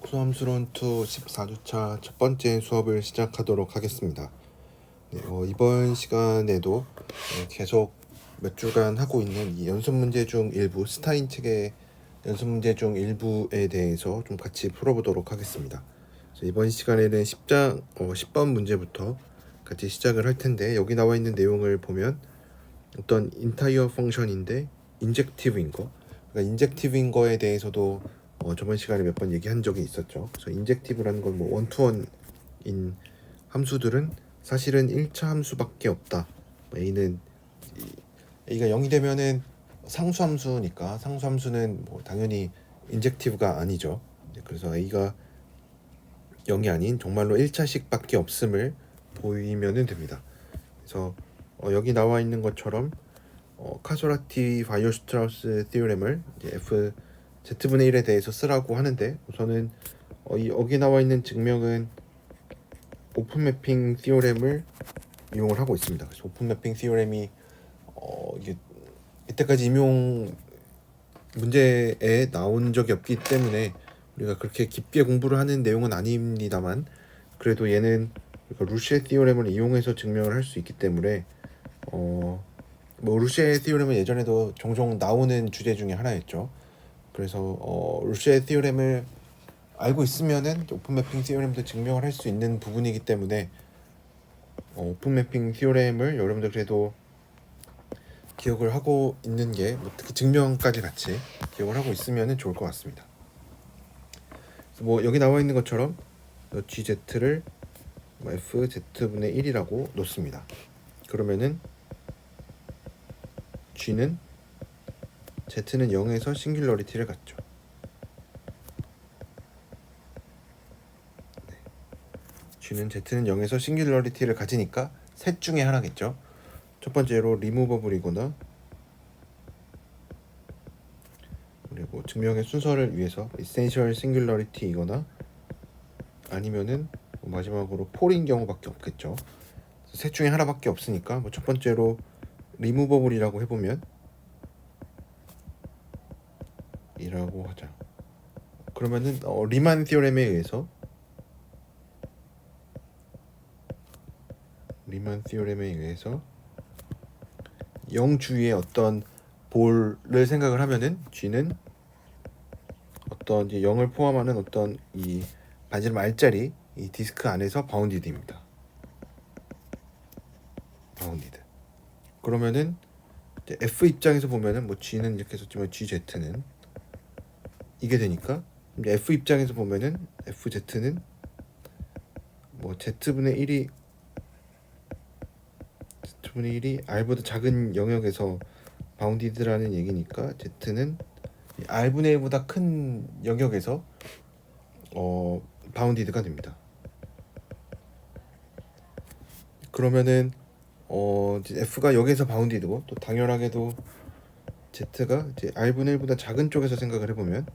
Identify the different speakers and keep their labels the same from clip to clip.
Speaker 1: 수험수론 2 14주차 첫 번째 수업을 시작하도록 하겠습니다. 이번 시간에도 계속 몇 주간 하고 있는 이 연습 문제 중 일부 스타인 책의 연습 문제 중 일부에 대해서 좀 같이 풀어보도록 하겠습니다. 이번 시간에는 10번 문제부터 같이 시작을 할 텐데, 여기 나와 있는 내용을 보면 어떤 인타이어 펑션인데 인젝티브인 거, 그러니까 인젝티브인 거에 대해서도 저번 시간에 몇 번 얘기한 적이 있었죠. 그래서 인젝티브라는 건 뭐 원투원인 함수들은 사실은 1차 함수밖에 없다. A는 A가 0이 되면은 상수함수니까 상수함수는 뭐 당연히 인젝티브가 아니죠. 그래서 A가 0이 아닌 정말로 1차씩밖에 없음을 보이면은 됩니다. 그래서 여기 나와 있는 것처럼 카소라티 바이어슈트라우스 티오렘을 F Z분의 1에 대해서 쓰라고 하는데, 우선은 여기 나와 있는 증명은 오픈 매핑 티오렘을 이용을 하고 있습니다. 그래서 오픈 매핑 티오렘이 이게 이때까지 임용 문제에 나온 적이 없기 때문에 우리가 그렇게 깊게 공부를 하는 내용은 아닙니다만, 그래도 얘는 루시의 티오렘을 이용해서 증명을 할 수 있기 때문에 뭐 루시의 티오렘은 예전에도 종종 나오는 주제 중에 하나였죠. 그래서 루시의 티오렘을 알고 있으면은 오픈 매핑 티오렘도 증명을 할 수 있는 부분이기 때문에 오픈 매핑 티오렘을 여러분들 그래도 기억을 하고 있는 게, 뭐 특히 증명까지 같이 기억을 하고 있으면은 좋을 것 같습니다. 뭐 여기 나와 있는 것처럼 GZ를 FZ분의 1이라고 놓습니다. 그러면은 G는 Z는 0에서 싱귤러리티를 갖죠. G는 Z는 0에서 싱귤러리티를 가지니까 셋 중에 하나겠죠. 첫 번째로 리무버블이거나, 그리고 증명의 순서를 위해서 이센셜 싱귤러리티이거나, 아니면은 마지막으로 폴인 경우밖에 없겠죠. 셋 중에 하나밖에 없으니까 뭐 첫 번째로 리무버블이라고 해보면 이라고 하자. 그러면은 리만 티오렘에 의해서 리만 티오렘에 의해서 0 주위에 어떤 볼을 생각을 하면은 G는 어떤 이제 0을 포함하는 어떤 이 반지름 R짜리 이 디스크 안에서 바운디드입니다. 바운디드. 그러면은 이제 F 입장에서 보면은 뭐 G는 이렇게 썼지만 GZ는 이게 되니까, 이제 F 입장에서 보면은 FZ는 뭐 Z분의 1이 R보다 작은 영역에서 바운디드라는 얘기니까 Z는 R분의 1보다 큰 영역에서 바운디드가 됩니다. 그러면은 이제 F가 여기서 바운디드고, 또 당연하게도 Z가 이제 R분의 1보다 작은 쪽에서 생각을 해보면,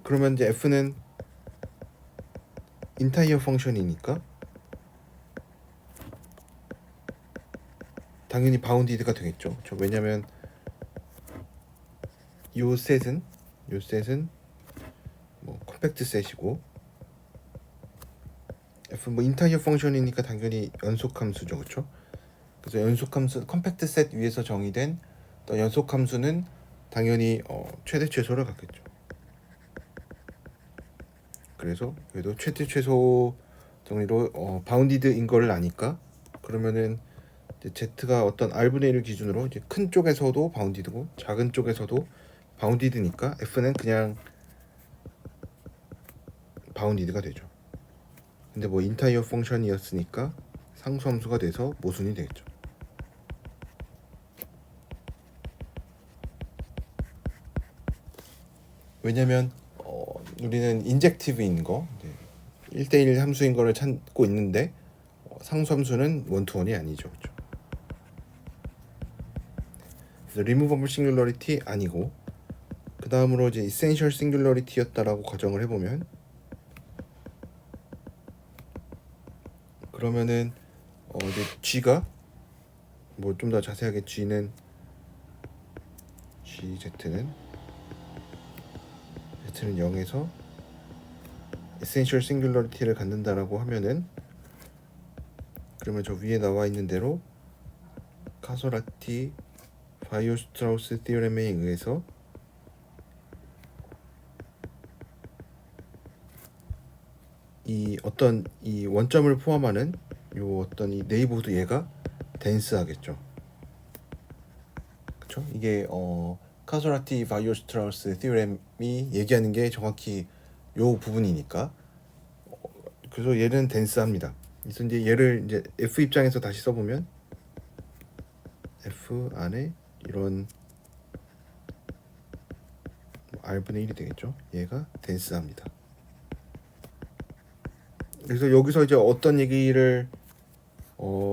Speaker 1: 그러면 이제 F는 인타이어 펑션이니까 당연히 바운디드가 되겠죠. 왜냐면 요 셋은 뭐 컴팩트 셋이고, F 뭐 인타이어 펑션이니까 당연히 연속 함수죠, 그렇죠? 그래서 연속 함수 컴팩트 셋 위에서 정의된 또 연속 함수는 당연히 최대 최소를 갖겠죠. 그래서 그래도 최대 최소 정리로 바운디드인 거를 아니까, 그러면은 이제 Z가 어떤 R분의 1을 기준으로 이제 큰 쪽에서도 바운디드고 작은 쪽에서도 바운디드니까 F는 그냥 바운디드가 되죠. 근데 뭐 인타이어 펑션이었으니까 상수함수가 돼서 모순이 되겠죠. 왜냐면 우리는 인젝티브인 거, 1대1 함수인 거를 찾고 있는데 상수함수는 원투원이 아니죠. 그렇죠? 그래서 리무버블 싱귤러리티 아니고, 그 다음으로 이제 이센셜 싱귤러리티였다라고 가정을 해보면, 그러면은 이제 G가 뭐 좀 더 자세하게 GZ는 Z는 0에서 essential singularity를 갖는다라고 하면은, 그러면 저 위에 나와 있는 대로 카소라티 바이오-스트라우스 티오렘에 의해서 이 어떤 이 원점을 포함하는 요 어떤 이 네이버후드 얘가 덴스하겠죠. 그쵸? 이게 카소라티 바이오-스트라우스 티오렘이 얘기하는 게 정확히 요 부분이니까, 그래서 얘는 덴스합니다. 그래서 이제 얘를 이제 F 입장에서 다시 써보면 F 안에 이런 R분의 1이 되겠죠. 얘가 덴스합니다. 그래서 여기서 이제 어떤 얘기를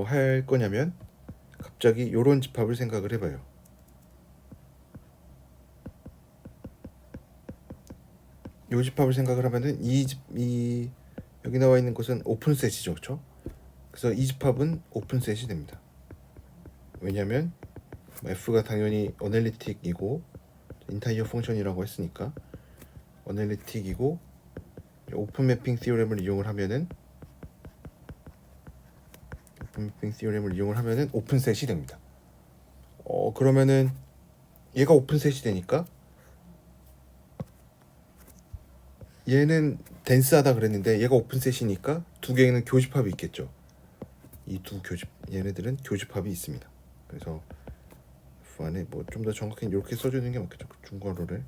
Speaker 1: 할 거냐면, 갑자기 이런 집합을 생각을 해봐요. 이 집합을 생각을 하면은 이 여기 나와 있는 것은 오픈셋이죠, 그렇죠? 그래서 이 집합은 오픈셋이 됩니다. 왜냐하면 F가 당연히 어널리틱이고 인타이어 펑션이라고 했으니까 어널리틱이고, 오픈 매핑 티오렘을 이용을 하면은 오픈셋이 됩니다. 그러면은 얘가 오픈셋이 되니까 얘는 덴스하다 그랬는데 얘가 오픈셋이니까 두 개는 교집합이 있겠죠. 이 두 얘네들은 교집합이 있습니다. 그래서 F 안에 뭐 좀 더 정확히 이렇게 써주는 게 맞겠죠. 중괄호를.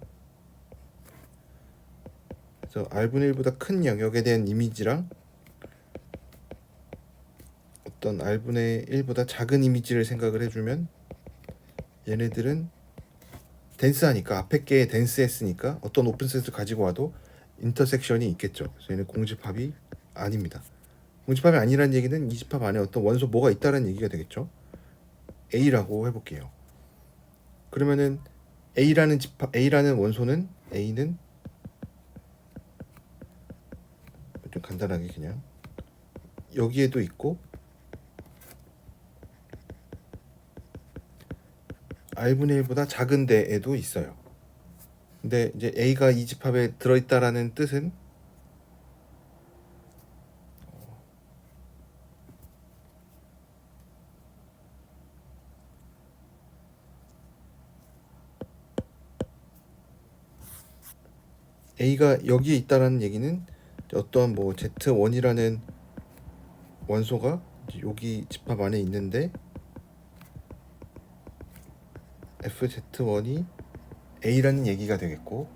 Speaker 1: 그래서 R분의 1보다 큰 영역에 대한 이미지랑 어떤 R분의 1보다 작은 이미지를 생각을 해주면, 얘네들은 덴스하니까, 앞에 게 덴스했으니까 어떤 오픈셋을 가지고 와도 인터섹션이 있겠죠. 그래서 얘는 공집합이 아닙니다. 공집합이 아니라는 얘기는 이 집합 안에 어떤 원소 뭐가 있다는 얘기가 되겠죠. A라고 해볼게요. 그러면은 A라는 원소는, A는 좀 간단하게 그냥 여기에도 있고 R분의 1보다 작은 데에도 있어요. 근데 이제 A가 이 집합에 들어있다라는 뜻은 A가 여기에 있다라는 얘기는 어떤 뭐 Z1이라는 원소가 여기 집합 안에 있는데 FZ1이 A라는 얘기가 되겠고,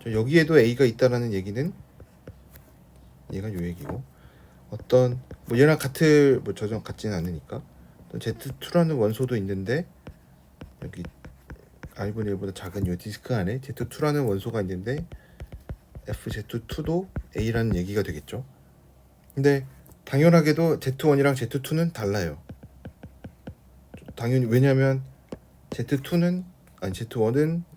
Speaker 1: 여기에도 A가 있다라는 얘기는 얘가 요 얘기고, 어떤 뭐 얘랑 뭐 저전 같지는 않으니까 Z2라는 원소도 있는데 여기 R분의 1보다 작은 요 디스크 안에 Z2라는 원소가 있는데 FZ2도 A라는 얘기가 되겠죠. 근데 당연하게도 Z1이랑 Z2는 달라요. 당연히, 왜냐면 Z1은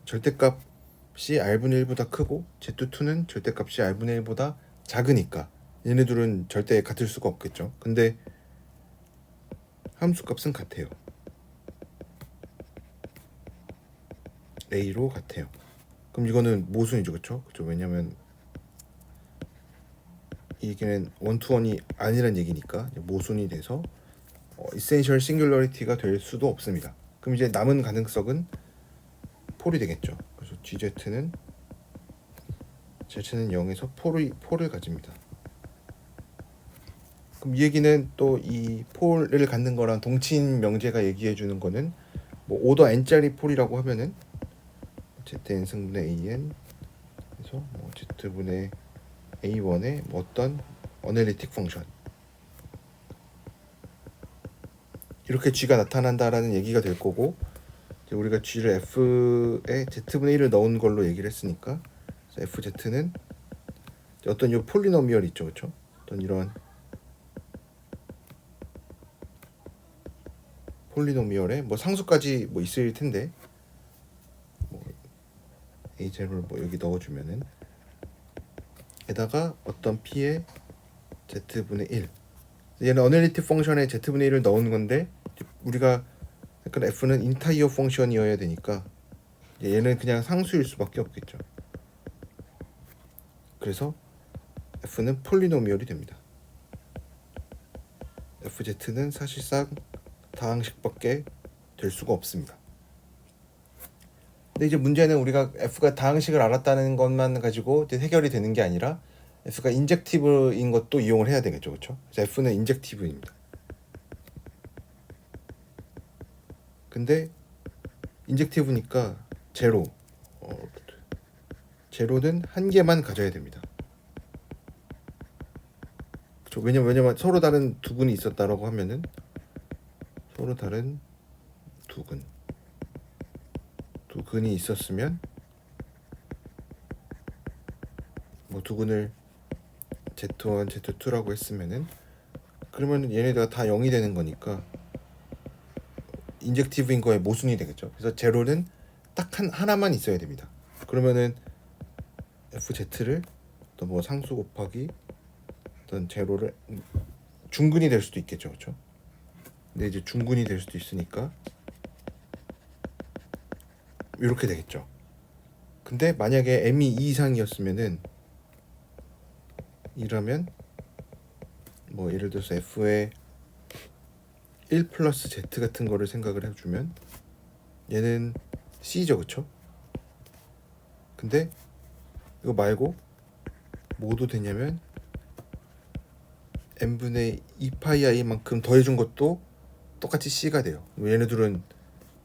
Speaker 1: 절대값이 R분의 1보다 크고 Z2는 절대값이 R분의 1보다 작으니까 얘네들은 절대 같을 수가 없겠죠. 근데 함수값은 같아요. A로 같아요. 그럼 이거는 모순이죠, 그렇죠? 왜냐면 이게는 원투원이 아니란 얘기니까 모순이 돼서 essential singularity가 될 수도 없습니다. 그럼 이제 남은 가능성은 폴이 되겠죠. 그래서 Z는 0에서 폴을 가집니다. 그럼 이 얘기는 또 이 폴을 갖는 거랑 동치인 명제가 얘기해 주는 거는, 뭐 오더 n짜리 폴이라고 하면은 Zn 승분의 an 그래서 뭐 Z분의 a1의 뭐 어떤 어널리틱 펑션, 이렇게 G가 나타난다라는 얘기가 될 거고, 이제 우리가 G를 F에 Z분의 1을 넣은 걸로 얘기를 했으니까 FZ는 어떤 요 폴리노미얼 있죠, 그렇죠? 어떤 이런 폴리노미얼에 뭐 상수까지 뭐 있을 텐데, 뭐 A0를 뭐 여기 넣어주면은 에다가 어떤 P의 Z분의 1, 얘는 어널리틱 펑션에 Z분의 1을 넣은 건데, 우리가 약간 F는 인타이어 펑션이어야 되니까 얘는 그냥 상수일 수밖에 없겠죠. 그래서 f는 폴리노미얼이 됩니다. fz는 사실상 다항식밖에 될 수가 없습니다. 근데 이제 문제는 우리가 f가 다항식을 알았다는 것만 가지고 이제 해결이 되는 게 아니라 f가 인젝티브인 것도 이용을 해야 되겠죠, 그렇죠? 그래서 f는 인젝티브입니다. 근데 인젝티브니까 제로는 한 개만 가져야 됩니다. 그렇죠? 왜냐면 서로 다른 두근이 있었다라고 하면은 서로 다른 두근이 있었으면 뭐 두근을 Z1, Z2라고 했으면은 그러면 얘네가 다 0이 되는 거니까 인젝티브인 거에 모순이 되겠죠. 그래서 제로는 딱 하나만 있어야 됩니다. 그러면은 FZ를 또 뭐 상수 곱하기 어떤 제로를 중근이 될 수도 있겠죠, 그렇죠? 근데 이제 중근이 될 수도 있으니까 이렇게 되겠죠. 근데 만약에 m이 2 이상이었으면은 이러면 뭐 예를 들어서 f의 1 플러스 z 같은 거를 생각을 해주면 얘는 c죠, 그쵸? 근데 이거 말고 뭐도 되냐면 n분의 2파이 i만큼 더해준 것도 똑같이 c가 돼요. 얘네들은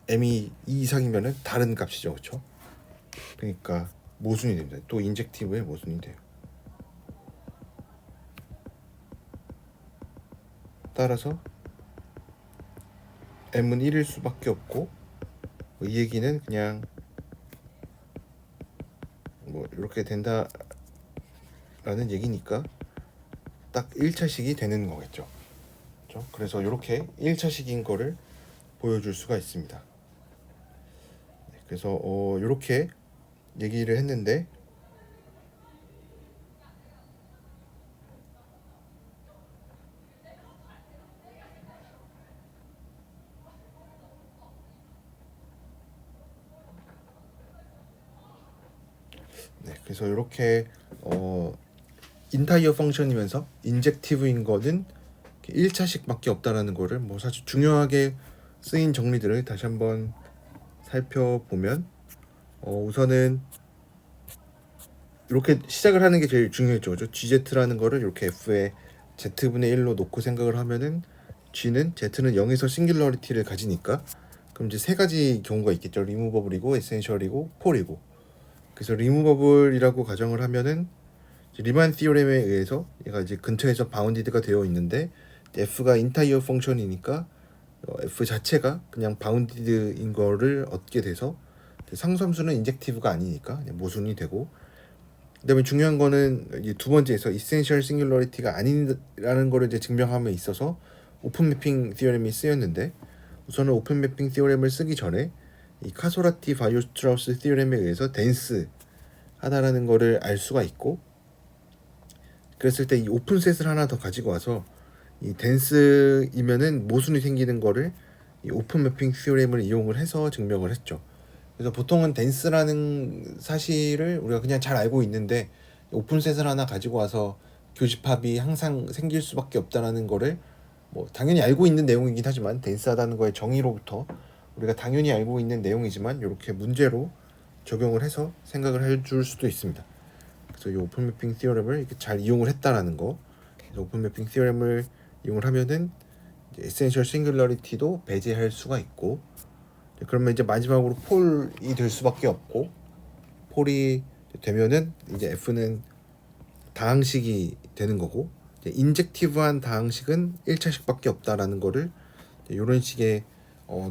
Speaker 1: m이 2 이상이면은 다른 값이죠, 그쵸? 그러니까 모순이 됩니다. 또 인젝티브의 모순이 돼요. 따라서 m은 1일 수밖에 없고 이 얘기는 그냥 뭐 이렇게 된다라는 얘기니까 딱 1차식이 되는 거겠죠. 그렇죠? 그래서 이렇게 1차식인 거를 보여줄 수가 있습니다. 그래서 이렇게 얘기를 했는데 그래서 이렇게 인타이어 펑션이면서 인젝티브인 거는 1차식밖에 없다라는 거를 뭐 사실 중요하게 쓰인 정리들을 다시 한번 살펴보면 우선은 이렇게 시작을 하는 게 제일 중요했죠. 그죠? GZ라는 거를 이렇게 F의 Z분의 1로 놓고 생각을 하면은 G는 Z는 0에서 싱귤러리티를 가지니까 그럼 이제 세 가지 경우가 있겠죠. 리무버블이고 에센셜이고 폴이고. 그래서 리무버블이라고 가정을 하면은 리만 티오렘에 의해서 얘가 이제 근처에서 바운디드가 되어 있는데 F가 인타이어 펑션이니까 F 자체가 그냥 바운디드인 거를 얻게 돼서 상수함수는 인젝티브가 아니니까 모순이 되고, 그다음에 중요한 거는 이제 두 번째에서 이센셜 싱귤러리티가 아니라는 거를 이제 증명함에 있어서 오픈 매핑 티오렘이 쓰였는데, 우선은 오픈 매핑 티오렘을 쓰기 전에 이 카소라티 바이오스트라우스 티오렘에 의해서 덴스 하다라는 거를 알 수가 있고, 그랬을 때 이 오픈셋을 하나 더 가지고 와서 이 덴스이면은 모순이 생기는 거를 이 오픈 매핑 티오렘을 이용을 해서 증명을 했죠. 그래서 보통은 덴스라는 사실을 우리가 그냥 잘 알고 있는데 오픈셋을 하나 가지고 와서 교집합이 항상 생길 수밖에 없다라는 거를 뭐 당연히 알고 있는 내용이긴 하지만 덴스하다는 거의 정의로부터 우리가 당연히 알고 있는 내용이지만 이렇게 문제로 적용을 해서 생각을 해줄 수도 있습니다. 그래서 이 오픈 매핑 티어렘을 이렇게 잘 이용을 했다라는 거. 그래서 오픈 매핑 티어렘을 이용을 하면은 에센셜 싱귤러리티도 배제할 수가 있고, 그러면 이제 마지막으로 폴이 될 수밖에 없고, 폴이 되면은 이제 F는 다항식이 되는 거고, 인젝티브한 다항식은 1차식밖에 없다라는 거를 이런 식의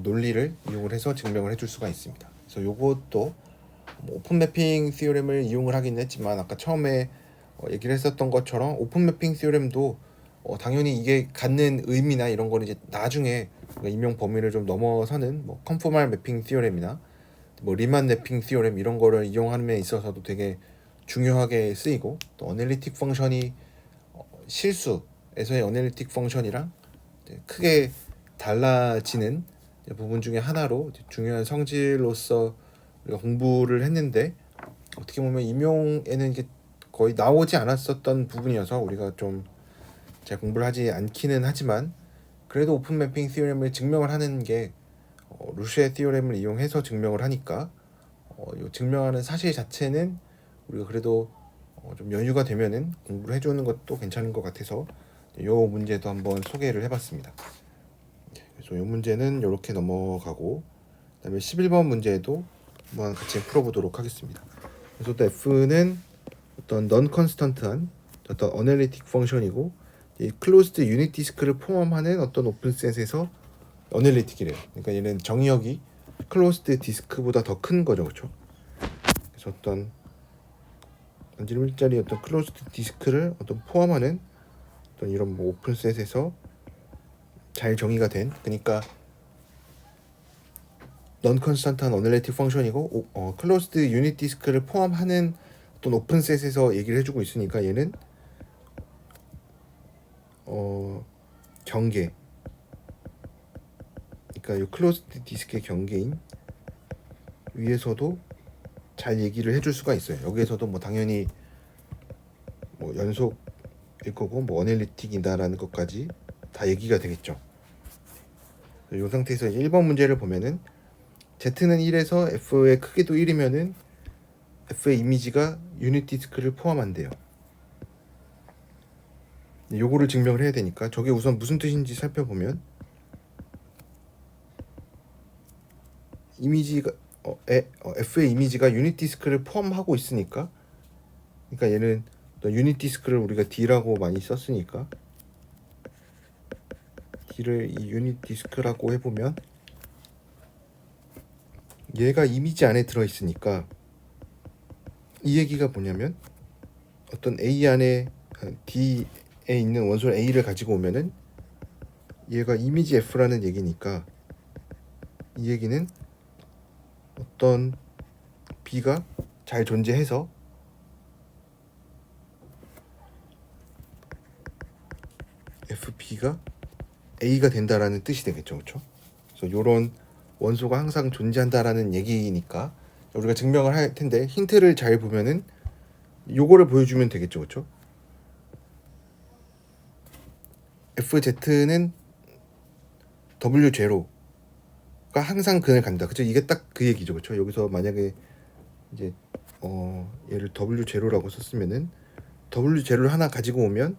Speaker 1: 논리를 이용을 해서 증명을 해줄 수가 있습니다. 그래서 요것도 뭐 오픈 매핑 티오렘을 이용을 하긴 했지만 아까 처음에 얘기를 했었던 것처럼 오픈 매핑 티오렘도 당연히 이게 갖는 의미나 이런 거는 이제 나중에 임용 범위를 좀 넘어서는 뭐 컨포멀 매핑 티오렘이나 뭐 리만 매핑 티오렘 이런 거를 이용함에 있어서도 되게 중요하게 쓰이고, 또 어널리틱 펑션이 실수에서의 어널리틱 펑션이랑 크게 달라지는 부분 중에 하나로 중요한 성질로서 우리가 공부를 했는데, 어떻게 보면 임용에는 이게 거의 나오지 않았었던 부분이어서 우리가 좀 잘 공부를 하지 않기는 하지만 그래도 오픈 매핑 티오렘을 증명을 하는 게 루시의 티오렘을 이용해서 증명을 하니까 이 증명하는 사실 자체는 우리가 그래도 좀 여유가 되면은 공부를 해주는 것도 괜찮은 것 같아서 이 문제도 한번 소개를 해봤습니다. 그래서 이 문제는 이렇게 넘어가고 그다음에 11번 문제도 한번 같이 풀어보도록 하겠습니다. 그래서 또 F는 어떤 non-constant한 어떤 어널리틱 펑션이고 이 클로즈드 유닛 디스크를 포함하는 어떤 오픈셋에서 어널리틱이래요. 그러니까 얘는 정의역이 클로즈드 디스크보다 더 큰 거죠, 그렇죠? 그래서 어떤 반지름일자리 어떤 클로즈드 디스크를 어떤 포함하는 어떤 이런 뭐 오픈셋에서 잘 정의가 된, 그러니까 non-constant한 어널리틱 펑션이고 클로즈드 유닛 디스크를 포함하는 어떤 오픈셋에서 얘기를 해주고 있으니까 얘는 경계, 그러니까 이 클로즈드 디스크의 경계인 위에서도 잘 얘기를 해줄 수가 있어요. 여기에서도 뭐 당연히 뭐 연속일 거고 뭐 어널리틱이다라는 것까지 다 얘기가 되겠죠. 이 상태에서 이제 1번 문제를 보면은 Z는 1에서 F의 크기도 1이면은 F의 이미지가 유닛 디스크를 포함한대요. 요거를 증명을 해야 되니까 저게 우선 무슨 뜻인지 살펴보면 이미지가 F의 이미지가 유닛 디스크를 포함하고 있으니까, 그러니까 얘는 유닛 디스크를 우리가 D라고 많이 썼으니까 D를 이 유닛 디스크라고 해보면 얘가 이미지 안에 들어있으니까 이 얘기가 뭐냐면 어떤 A 안에 D에 있는 원소를 A를 가지고 오면은 얘가 이미지 F라는 얘기니까 이 얘기는 어떤 B가 잘 존재해서 FB가 A가 된다라는 뜻이 되겠죠, 그렇죠? 그래서 이런 원소가 항상 존재한다라는 얘기니까 우리가 증명을 할 텐데 힌트를 잘 보면은 요거를 보여주면 되겠죠, 그렇죠? FZ는 W0가 항상 근을 간다, 그렇죠? 이게 딱 그 얘기죠, 그렇죠? 여기서 만약에 이제 얘를 W0라고 썼으면은 W0를 하나 가지고 오면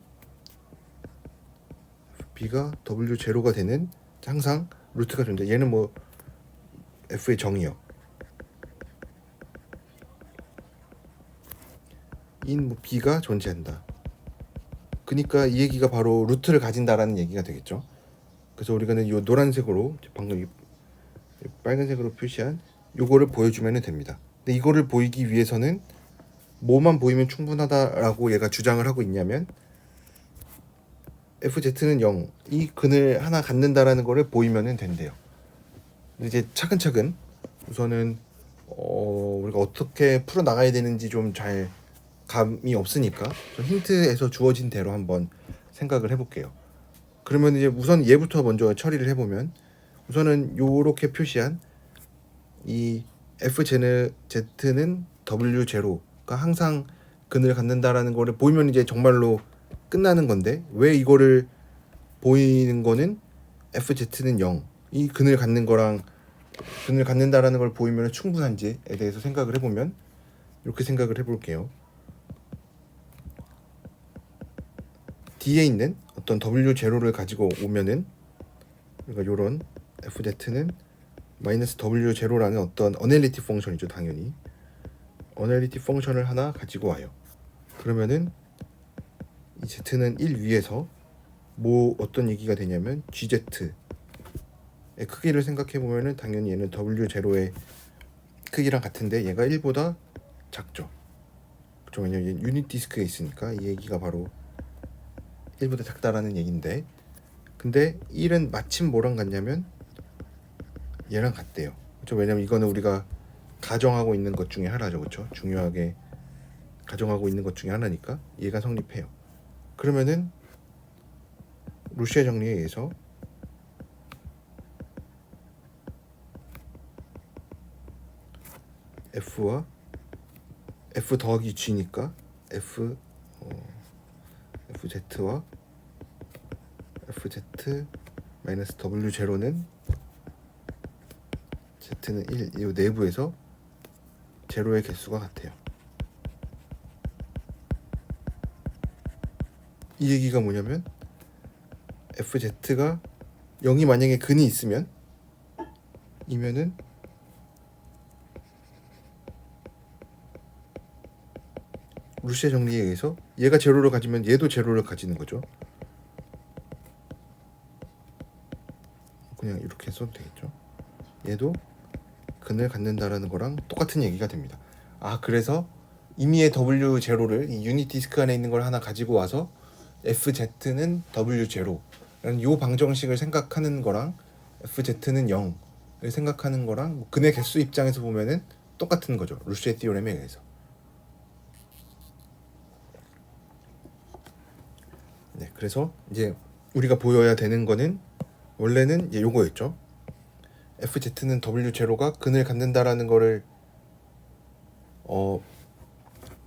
Speaker 1: B가 W0가 되는 항상 루트가 존재. 얘는 뭐 F의 정의역 인 뭐 B가 존재한다. 그러니까 이 얘기가 바로 루트를 가진다라는 얘기가 되겠죠. 그래서 우리가는 이 노란색으로 방금 빨간색으로 표시한 요거를 보여주면 됩니다. 근데 이거를 보이기 위해서는 뭐만 보이면 충분하다라고 얘가 주장을 하고 있냐면 FZ는 0, 이 근을 하나 갖는다라는 거를 보이면 된대요. 이제 차근차근 우선은 우리가 어떻게 풀어 나가야 되는지 좀 잘 감이 없으니까 좀 힌트에서 주어진 대로 한번 생각을 해볼게요. 그러면 이제 우선 얘부터 먼저 처리를 해보면 우선은 요렇게 표시한 이 F제는 Z는 W0가 항상 근을 갖는다라는 거를 보이면 이제 정말로 끝나는 건데 왜 이거를 보이는 거는 FZ는 0, 이 근을 갖는 거랑 근을 갖는다라는 걸 보이면 충분한지에 대해서 생각을 해보면 이렇게 생각을 해볼게요. D에 있는 어떤 W0를 가지고 오면은 그러니까 요런 FZ는 마이너스 W0라는 어떤 어널리틱 펑션이죠, 당연히. 어널리틱 펑션을 하나 가지고 와요. 그러면은 이 Z는 1 위에서 뭐 어떤 얘기가 되냐면 GZ의 크기를 생각해 보면은 당연히 얘는 W0의 크기랑 같은데 얘가 1보다 작죠. 그렇죠? 왜냐면 유닛 디스크에 있으니까 이 얘기가 바로 1보다 작다라는 얘기인데, 근데 1은 마침 뭐랑 같냐면 얘랑 같대요. 그렇죠? 왜냐면 이거는 우리가 가정하고 있는 것 중에 하나죠, 그렇죠? 중요하게 가정하고 있는 것 중에 하나니까 얘가 성립해요. 그러면은 루시의 정리에 의해서 F와 F 더하기 G니까 FZ와 FZ 마이너스 W0는 Z는 1, 이 내부에서 제로의 개수가 같아요. 이 얘기가 뭐냐면 FZ가 0이 만약에 근이 있으면 이면은 루시의 정리에 의해서 얘가 제로를 가지면 얘도 제로를 가지는 거죠. 그냥 이렇게 써도 되겠죠. 얘도 근을 갖는다라는 거랑 똑같은 얘기가 됩니다. 그래서 임의의 W0를 이 유닛 디스크 안에 있는 걸 하나 가지고 와서 FZ는 W0라는 요 방정식을 생각하는 거랑 FZ는 0을 생각하는 거랑 뭐 근의 개수 입장에서 보면은 똑같은 거죠. 루시의 티오렘에 의해서. 네, 그래서 이제 우리가 보여야 되는 거는 원래는 이제 요거였죠. FZ는 W0가 근을 갖는다라는 거를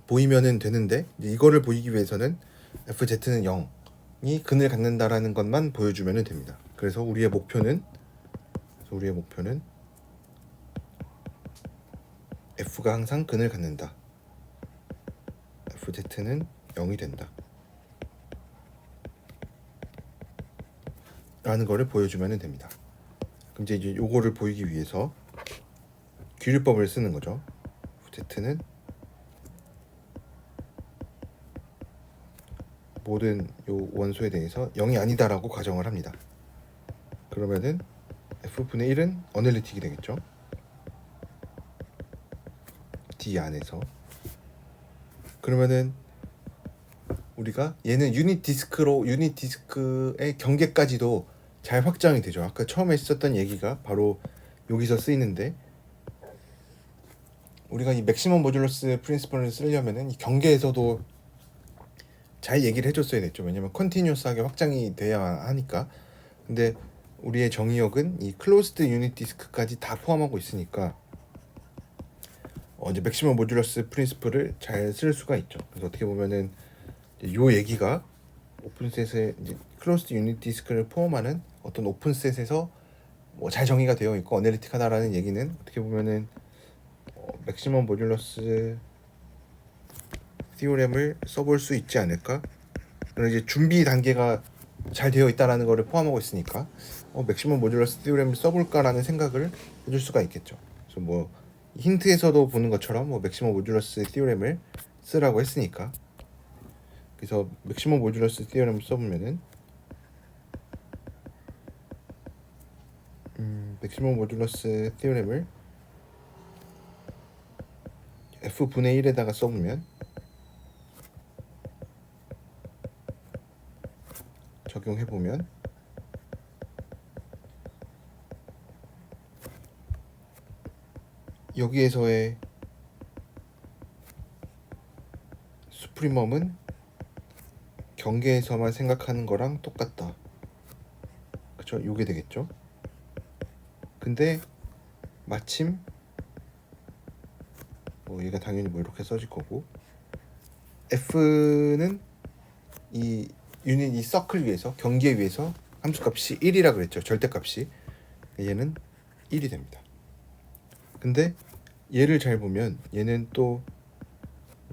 Speaker 1: 보이면은 되는데 이거를 보이기 위해서는 FZ는 0이 근을 갖는다라는 것만 보여주면 됩니다. 그래서 우리의 목표는 F가 항상 근을 갖는다. FZ는 0이 된다. 라는 거를 보여주면 됩니다. 그럼 이제 요거를 보이기 위해서 규율법을 쓰는 거죠. Z는 모든 요 원소에 대해서 0이 아니다라고 가정을 합니다. 그러면은 F분의 1은 어널리틱이 되겠죠. D 안에서. 그러면은 우리가 얘는 유닛 디스크의 경계까지도 잘 확장이 되죠. 아까 처음에 썼던 얘기가 바로 여기서 쓰이는데 우리가 이 맥시멈 모듈러스 프린시플을 쓰려면은 이 경계에서도 잘 얘기를 해줬어야 됐죠. 왜냐면 컨티뉴어스하게 확장이 돼야 하니까. 근데 우리의 정의역은 이 클로즈드 유닛 디스크까지 다 포함하고 있으니까 이제 맥시멈 모듈러스 프린시플을 잘 쓸 수가 있죠. 그래서 어떻게 보면은 요 얘기가 오픈셋의 이제 클로즈드 유닛 디스크를 포함하는 어떤 오픈셋에서 뭐 잘 정의가 되어 있고 어널리틱하다라는 얘기는 어떻게 보면은 맥시멈 모듈러스 티오렘을 써볼 수 있지 않을까? 그런 이제 준비 단계가 잘 되어 있다라는 것을 포함하고 있으니까 맥시멈 모듈러스 티오렘을 써볼까라는 생각을 해줄 수가 있겠죠. 그래서 뭐 힌트에서도 보는 것처럼 뭐 맥시멈 모듈러스 티오렘을 쓰라고 했으니까 그래서 맥시멈 모듈러스 티오렘을 써보면은 맥시멈 모듈러스 티오렘을 F분의 1에다가 써보면 적용해보면 여기에서의 수프리멈은 경계에서만 생각하는 거랑 똑같다. 그쵸? 요게 되겠죠? 근데 마침 뭐 얘가 당연히 뭐 이렇게 써질 거고 F는 이 유닛 이 서클 위에서 경계 위에서 함수값이 1이라 그랬죠. 절대값이. 얘는 1이 됩니다. 근데 얘를 잘 보면 얘는 또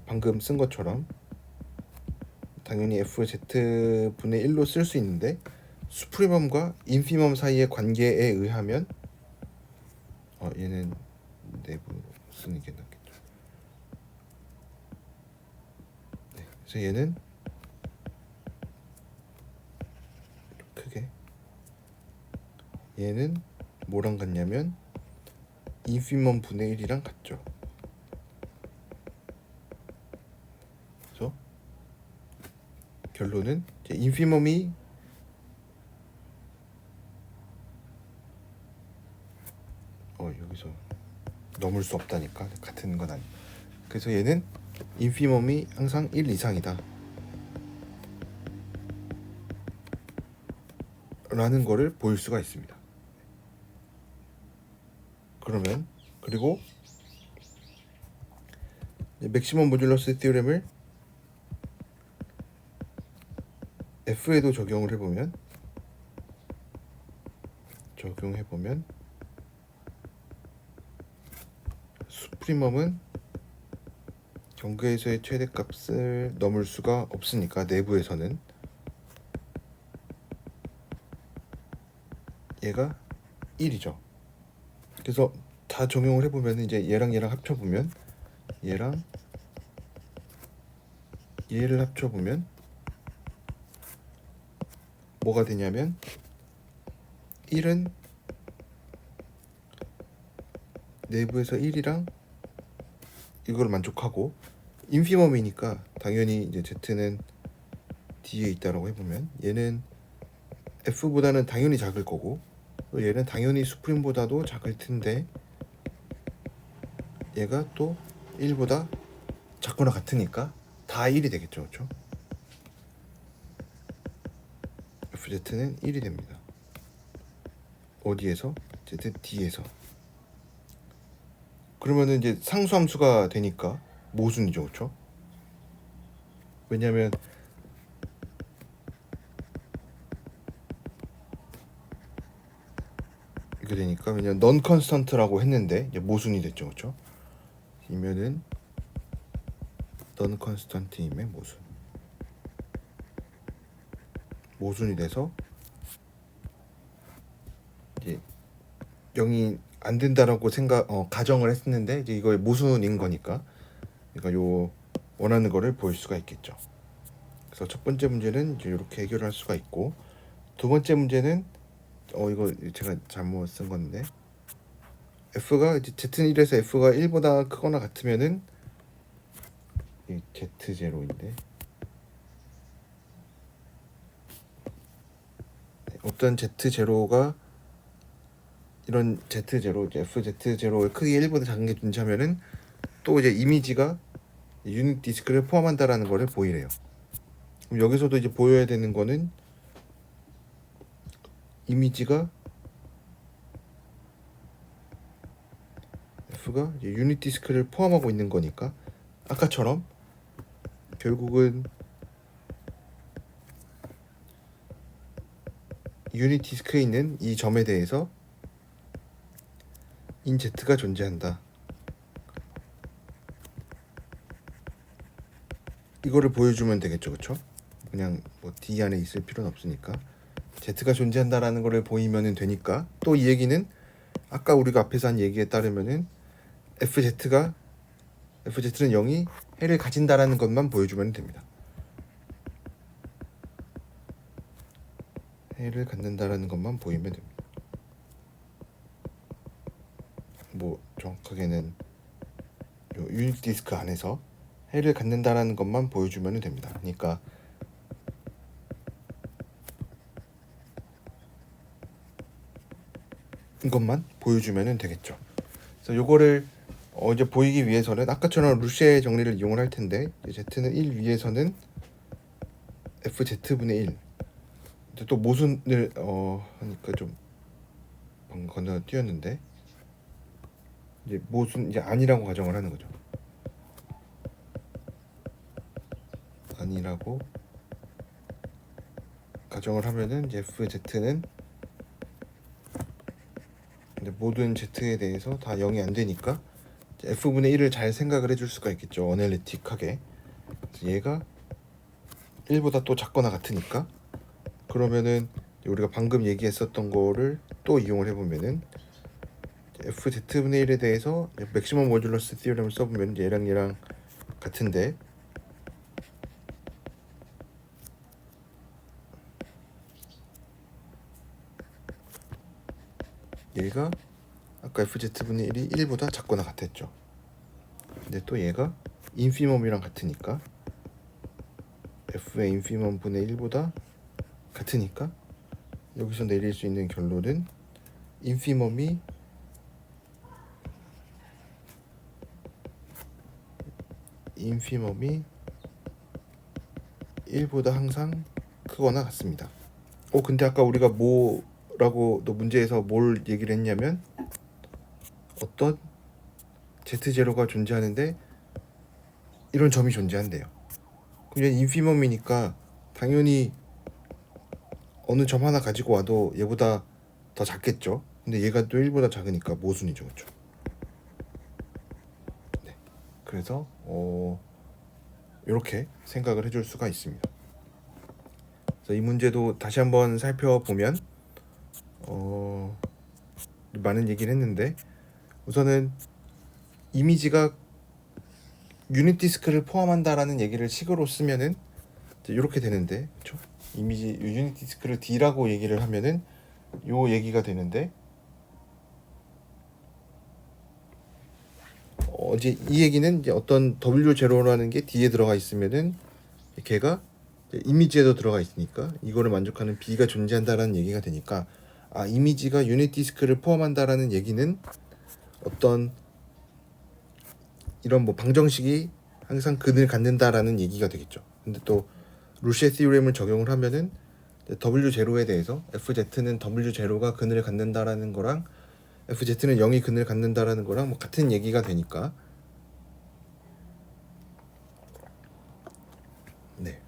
Speaker 1: 방금 쓴 것처럼 당연히 FZ분의 1로 쓸 수 있는데 수프리멈과 인피멈 사이의 관계에 의하면 얘는 내부 쓰는 게 낫겠죠. 네, 그래서 얘는 크게 얘는 뭐랑 같냐면 인피멈 분의 1이랑 같죠. 그래서 결론은 이제 인피멈이 여기서 넘을 수 없다니까 같은 건 아니. 그래서 얘는 인피멈이 항상 1 이상이다. 라는 거를 보일 수가 있습니다. 그러면 그리고 맥시멈 모듈러스 티오렘을 F에도 적용해보면 수프리멈은 경계에서의 최대값을 넘을 수가 없으니까 내부에서는 얘가 1이죠. 그래서 다 적용을 해보면 이제 얘랑 합쳐보면 얘랑 얘를 합쳐보면 뭐가 되냐면 1은 내부에서 1이랑 이걸 만족하고 인피멈이니까 당연히 이제 Z는 D에 있다라고 해보면 얘는 F보다는 당연히 작을 거고 또 얘는 당연히 수프림보다도 작을 텐데 얘가 또 1보다 작거나 같으니까 다 1이 되겠죠. 그렇죠? FZ는 1이 됩니다. 어디에서? ZD에서. 그러면은 이제 상수함수가 되니까 모순이죠. 그렇죠? 왜냐면 이렇게 되니까 왜냐면 넌 컨스턴트라고 했는데 이제 모순이 됐죠. 그렇죠? 이면은 넌 컨스턴트임의 모순이 돼서 이제 0이 안 된다라고 가정을 했는데 이제 이거의 모순인 거니까 그러니까 요 원하는 거를 보일 수가 있겠죠. 그래서 첫 번째 문제는 이제 이렇게 해결할 수가 있고 두 번째 문제는 이거 제가 잘못 쓴 건데 F가 이제 Z는 1에서 F가 1보다 크거나 같으면은 이 Z0인데 어떤 Z0가 이런 Z0 이제 FZ0의 크기 1보다 작은 게 존재하면은 또 이제 이미지가 유닛 디스크를 포함한다라는 거를 보이래요. 그럼 여기서도 이제 보여야 되는 거는 이미지가 F가 이제 유닛 디스크를 포함하고 있는 거니까 아까처럼 결국은 유닛 디스크에 있는 이 점에 대해서 인 Z가 존재한다. 이거를 보여주면 되겠죠, 그렇죠? 그냥 뭐 D 안에 있을 필요는 없으니까 Z가 존재한다라는 거를 보이면 되니까 또 이 얘기는 아까 우리가 앞에서 한 얘기에 따르면은 FZ는 0이 해를 가진다라는 것만 보여주면 됩니다. 해를 갖는다라는 것만 보이면 됩니다. 뭐 정확하게는 요 유닛 디스크 안에서 해를 갖는다라는 것만 보여주면 됩니다. 그러니까 이것만 보여주면 되겠죠. 그래서 요거를 이제 보이기 위해서는 아까처럼 루시의 정리를 이용을 할 텐데 Z는 1 위에서는 FZ분의 1 또 모순을 하니까 좀 방금 건너뛰었는데 이제 모순 이제 아니라고 가정을 하는 거죠. 아니라고 가정을 하면은 이제 FZ는 이제 모든 Z에 대해서 다 0이 안 되니까 F분의 1을 잘 생각을 해줄 수가 있겠죠. 어널리틱하게. 얘가 1보다 또 작거나 같으니까 그러면은 우리가 방금 얘기했었던 거를 또 이용을 해보면은 FZ분의 1에 대해서 맥시멈 모듈러스 티어럼을 써보면 얘랑 같은데 얘가 아까 FZ분의 1이 1보다 작거나 같았죠. 근데 또 얘가 인피멈이랑 같으니까 F의 인피멈 분의 1보다 같으니까 여기서 내릴 수 있는 결론은 인피멈이 인피멈이 1보다 항상 크거나 같습니다. 근데 아까 우리가 뭐라고 너 문제에서 뭘 얘기를 했냐면 어떤 Z0가 존재하는데 이런 점이 존재한대요. 그럼 얘는 인피멈이니까 당연히 어느 점 하나 가지고 와도 얘보다 더 작겠죠. 근데 얘가 또 1보다 작으니까 모순이죠, 그렇죠? 네. 그래서 이렇게 생각을 해줄 수가 있습니다. 그래서 이 문제도 다시 한번 살펴보면 많은 얘기를 했는데, 우선은 이미지가 유닛 디스크를 포함한다라는 얘기를 식으로 쓰면은 이렇게 되는데, 그렇죠? 이미지 유닛 디스크를 D라고 얘기를 하면은 요 얘기가 되는데, 이제 이 얘기는 이제 어떤 W0라는 게 D에 들어가 있으면은 걔가 이미지에도 들어가 있으니까 이거를 만족하는 B가 존재한다라는 얘기가 되니까, 아, 이미지가 유닛 디스크를 포함한다라는 얘기는 어떤 이런 뭐 방정식이 항상 근을 갖는다라는 얘기가 되겠죠. 근데 또 루시의 티오렘을 적용을 하면은 W0에 대해서 FZ는 W0가 근을 갖는다라는 거랑 FZ는 0이 근을 갖는다라는 거랑 뭐 같은 얘기가 되니까, 네.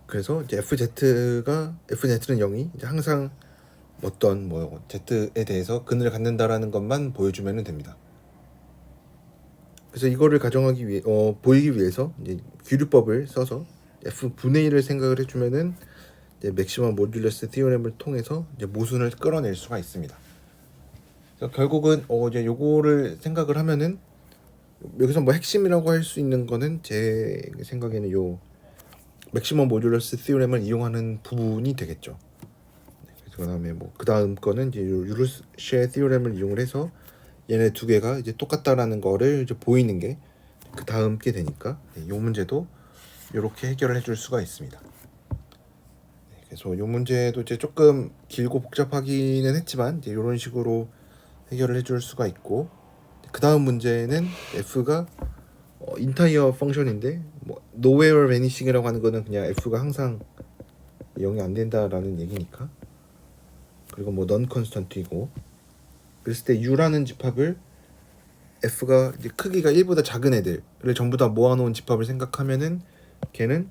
Speaker 1: 그래서 이제 FZ는 0이 이제 항상 어떤 뭐 Z에 대해서 근을 갖는다라는 것만 보여주면 됩니다. 그래서 이거를 가정하기 위해 보이기 위해서 이제 규류법을 써서 F분의 1을 생각을 해주면은 이제 맥시멈 모듈러스 티오렘을 통해서 이제 모순을 끌어낼 수가 있습니다. 그래서 결국은 이제 요거를 생각을 하면은 여기서 뭐 핵심이라고 할 수 있는 거는 제 생각에는 요 맥시멈 모듈러스 티오렘을 이용하는 부분이 되겠죠. 그다음에 뭐 그다음 거는 이제 유르쉐 티오렘을 이용을 해서 얘네 두 개가 이제 똑같다라는 거를 이제 보이는 게 그 다음 게 되니까, 이 문제도 이렇게 해결을 해줄 수가 있습니다. 그래서 이 문제도 이제 조금 길고 복잡하기는 했지만 이제 이런 식으로 해결을 해줄 수가 있고, 그 다음 문제는 F가 인타이어 펑션인데 뭐 nowhere vanishing이라고 하는 거는 그냥 F가 항상 0이 안 된다라는 얘기니까, 그리고 뭐 non constant이고, 그랬을 때 U라는 집합을 F가 이제 크기가 1보다 작은 애들을 전부 다 모아놓은 집합을 생각하면은 걔는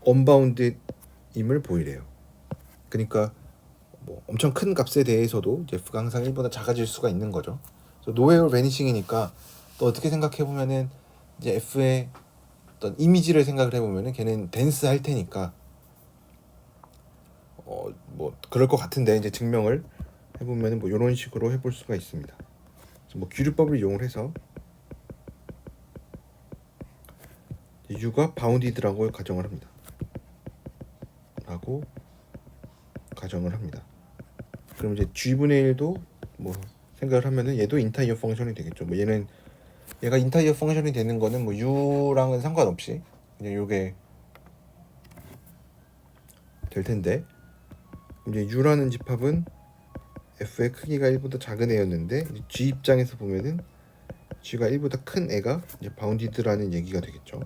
Speaker 1: 언바운드임을 보이래요. 그러니까 뭐 엄청 큰 값에 대해서도 F가 항상 1보다 작아질 수가 있는 거죠. 노웨어 베니싱이니까 또 어떻게 생각해 보면은 이제 F의 어떤 이미지를 생각을 해보면은 걔는 댄스 할 테니까 뭐 그럴 것 같은데, 이제 증명을 해보면은 뭐 이런 식으로 해볼 수가 있습니다. 뭐 규류법을 이용을 해서 U가 바운디드라고 가정을 합니다. 라고 가정을 합니다. 그럼 이제 G분의 1도 뭐 생각을 하면은 얘도 인타이어 펑션이 되겠죠. 뭐 얘가 인타이어 펑션이 되는 거는 뭐 U랑은 상관없이 그냥 요게 될 텐데, 이제 U라는 집합은 F의 크기가 1보다 작은 애였는데 G 입장에서 보면은 G가 1보다 큰 애가 이제 바운디드라는 얘기가 되겠죠.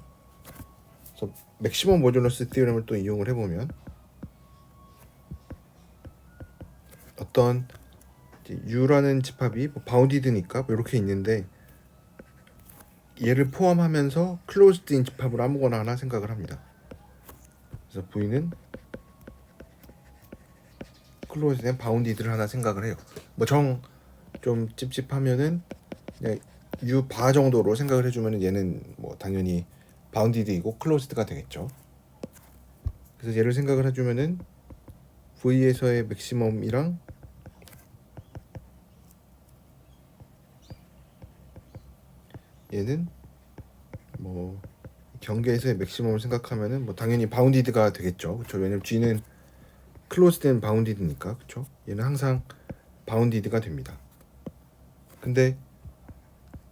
Speaker 1: 그래서 맥시멈 모듈러스 티오렘을 또 이용을 해보면 어떤 U라는 집합이 뭐 바운디드니까 뭐 이렇게 있는데, 얘를 포함하면서 클로즈드인 집합을 아무거나 하나 생각을 합니다. 그래서 V는 클로즈된 바운디드를 하나 생각을 해요. 뭐 정 좀 찝찝하면은 그냥 U 바 정도로 생각을 해주면은 얘는 뭐 당연히 바운디드이고 클로즈드가 되겠죠. 그래서 얘를 생각을 해주면은 V에서의 맥시멈이랑 얘는 뭐 경계에서의 맥시멈을 생각하면은 뭐 당연히 바운디드가 되겠죠. 그렇죠? 왜냐면 G는 클로즈된 바운디드니까, 그렇죠? 얘는 항상 바운디드가 됩니다. 근데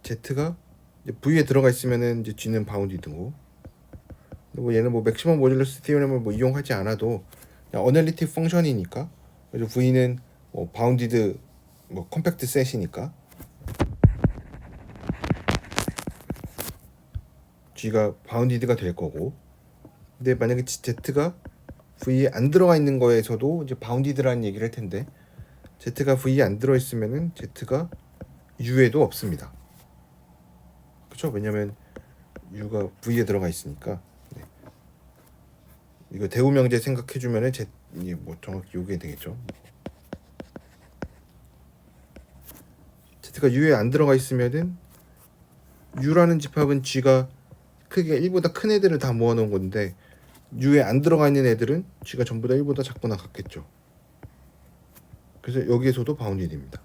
Speaker 1: Z가 이제 V에 들어가 있으면은 이제 G는 바운디드고, 뭐 얘는 뭐 맥시멈 모듈러스 티오렘을 뭐 이용하지 않아도 그냥 어널리틱 펑션이니까, 그래서 V는 뭐 바운디드 뭐 컴팩트 셋이니까 G가 바운디드가 될 거고, 근데 만약에 Z가 V에 안 들어가 있는 거에서도 이제 바운디드라는 얘기를 할 텐데, Z가 V에 안 들어 있으면은 Z가 U에도 없습니다. 그렇죠? 왜냐면 U가 V에 들어가 있으니까. 네. 이거 대우명제 생각해주면은 이게 뭐 정확히 요게 되겠죠. z가 u에 안 들어가 있으면은 u라는 집합은 g가 크기가 1보다 큰 애들을 다 모아놓은 건데 u에 안 들어가 있는 애들은 g가 전부 다 1보다 작거나 같겠죠. 그래서 여기에서도 바운디드입니다.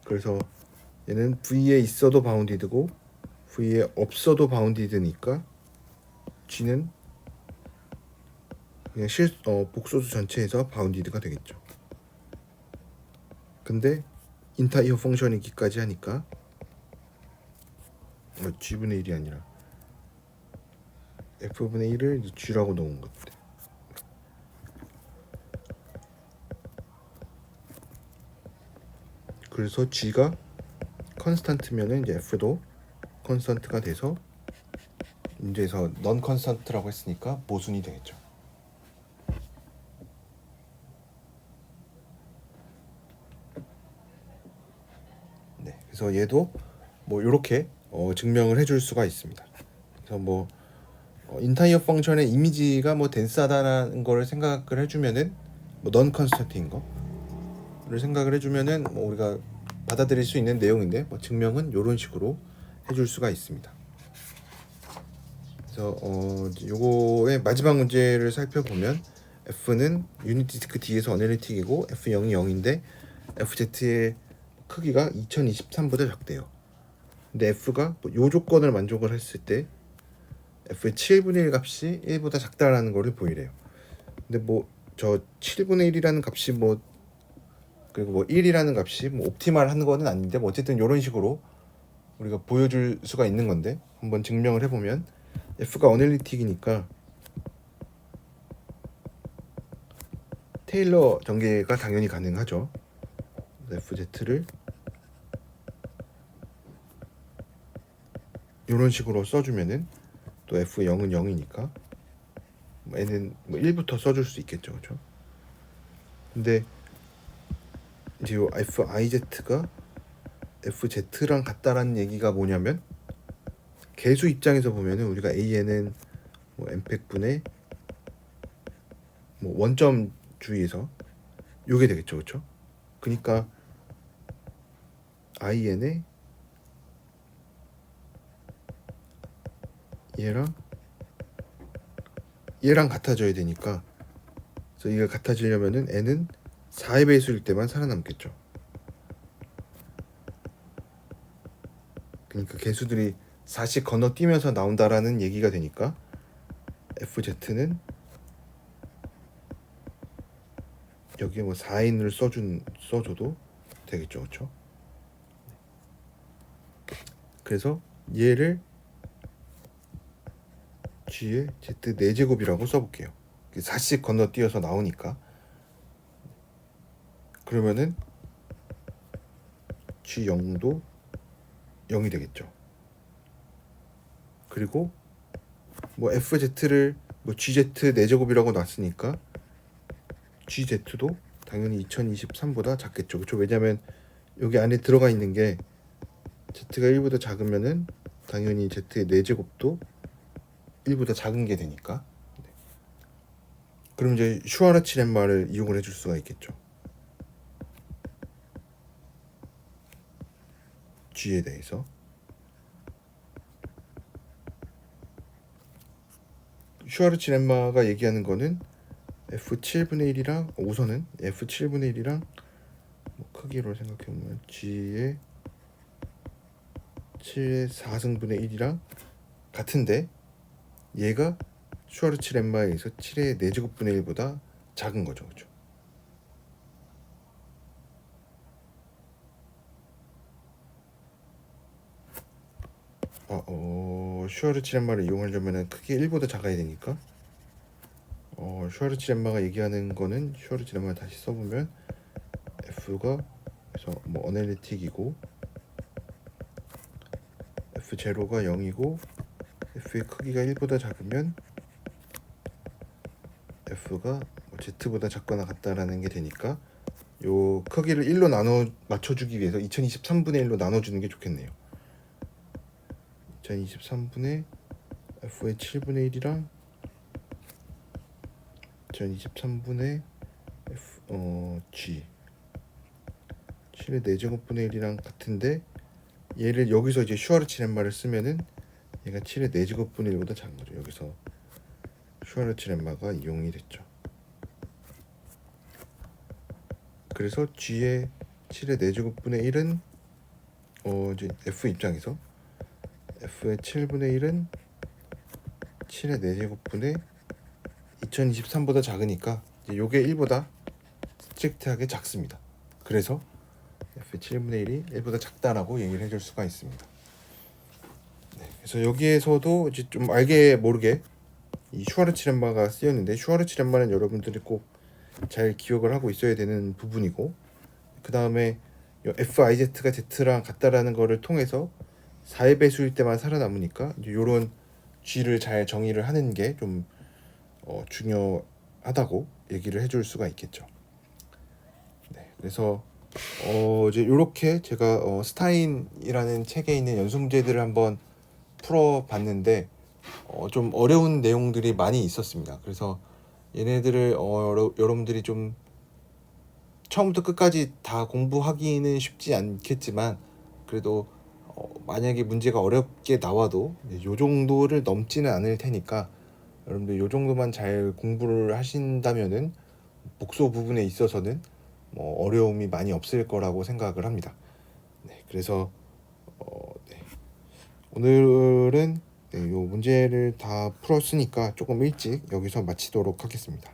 Speaker 1: 그래서 얘는 V에 있어도 바운디드고 V에 없어도 바운디드니까 G는 그냥 복소수 전체에서 바운디드가 되겠죠. 근데 인타이어 펑션이기까지 하니까 G분의 1이 아니라 F분의 1을 G라고 놓은 것 같아. 그래서 G가 컨스탄트면은 이제 F도 컨스탄트가 돼서 문제에서 넌 컨스탄트라고 했으니까 모순이 되겠죠. 네, 그래서 얘도 뭐 이렇게 증명을 해줄 수가 있습니다. 그래서 뭐 인타이어 펑션의 이미지가 뭐 덴스하다는 걸 생각을 해주면은 뭐 넌 컨스탄트인 거를 생각을 해주면은 뭐 우리가 받아들일 수 있는 내용인데 뭐 증명은 이런 식으로 해줄 수가 있습니다. 그래서 요거의 마지막 문제를 살펴보면 F는 유닛 디스크 D에서 어널리틱이고 F0이 0인데 FZ의 크기가 2023보다 작대요. 근데 F가 요 조건을 만족을 했을 때 F의 7분의 1 값이 1보다 작다라는 거를 보이래요. 근데 뭐 저 7분의 1이라는 값이 뭐 그리고 뭐 1이라는 값이 뭐 옵티말한 거는 아닌데 뭐 어쨌든 이런 식으로 우리가 보여줄 수가 있는 건데 한번 증명을 해보면 F가 어널리틱이니까 테일러 전개가 당연히 가능하죠. FZ를 이런 식으로 써주면은 또 F0은 0이니까 n은 뭐 1부터 써줄 수 있겠죠, 그렇죠? 근데 이제 요 FIZ가 FZ랑 같다라는 얘기가 뭐냐면 개수 입장에서 보면은 우리가 AN은 뭐 n팩분의 뭐 원점 주의에서 요게 되겠죠, 그렇죠? 그러니까 IN에 얘랑 같아져야 되니까 그래서 이게 같아지려면은 n은 4의 배수일 때만 살아남겠죠. 그러니까 개수들이 4씩 건너뛰면서 나온다라는 얘기가 되니까 FZ는 여기에 뭐 4인을 써줘도 되겠죠, 그렇죠? 그래서 얘를 G의 Z 4제곱이라고 써볼게요. 4씩 건너뛰어서 나오니까 그러면은 G0도 0이 되겠죠. 그리고 뭐 FZ를 뭐 GZ 4제곱이라고 놨으니까 GZ도 당연히 2023보다 작겠죠. 그렇죠? 왜냐면 여기 안에 들어가 있는 게 Z가 1보다 작으면은 당연히 Z의 4제곱도 1보다 작은 게 되니까. 그럼 이제 슈와르츠 렘마를 이용을 해줄 수가 있겠죠. G에 대해서. 슈와르츠 렘마가 얘기하는 거는 F7분의 1이랑 우선은 F7분의 1이랑 뭐 크기로 생각해보면 G의 7의 4승분의 1이랑 같은데 얘가 슈와르츠 렘마에 의해서 7의 4제곱분의 1보다 작은 거죠. 그렇죠? 슈와르츠 렘마를 이용하려면 크게 1보다 작아야 되니까 슈와르츠 렘마가 얘기하는 거는 슈와르츠 렘마 다시 써보면 F가 그래서 뭐 어널리틱이고 F0가 0이고 F의 크기가 1보다 작으면 F가 뭐 Z보다 작거나 같다라는 게 되니까 요 크기를 1로 나눠 맞춰주기 위해서 2023분의 1로 나눠주는 게 좋겠네요. 2023분의 F의 7분의 1이랑 2023분의 G 7의 4제곱분의 1이랑 같은데, 얘를 여기서 이제 슈와르츠 렘마를 쓰면은 얘가 7의 4제곱분의 1보다 작은 거죠. 여기서 슈와르츠 렘마가 이용이 됐죠. 그래서 G의 7의 4제곱분의 1은 이제 F 입장에서 F의 7분의 1은 7의 4제곱분의 2023보다 작으니까 이제 요게 1보다 스트릭트하게 작습니다. 그래서 F의 7분의 1이 1보다 작다라고 얘기를 해줄 수가 있습니다. 네, 그래서 여기에서도 이제 좀 알게 모르게 이 슈와르츠 렘마가 쓰였는데, 슈와르츠 렘마는 여러분들이 꼭 잘 기억을 하고 있어야 되는 부분이고, 그 다음에 FIZ가 Z랑 같다라는 거를 통해서 4의 배수일 때만 살아남으니까 이제 요런 G를 잘 정의를 하는 게 좀 중요하다고 얘기를 해줄 수가 있겠죠. 네, 그래서 이제 요렇게 제가 스타인이라는 책에 있는 연습 문제들을 한번 풀어봤는데 좀 어려운 내용들이 많이 있었습니다. 그래서 얘네들을 여러분들이 좀 처음부터 끝까지 다 공부하기는 쉽지 않겠지만, 그래도 만약에 문제가 어렵게 나와도 요 정도를 넘지는 않을 테니까 여러분들 요 정도만 잘 공부를 하신다면은 복소 부분에 있어서는 뭐 어려움이 많이 없을 거라고 생각을 합니다. 네, 그래서 네. 오늘은 요 문제를 다 풀었으니까 조금 일찍 여기서 마치도록 하겠습니다.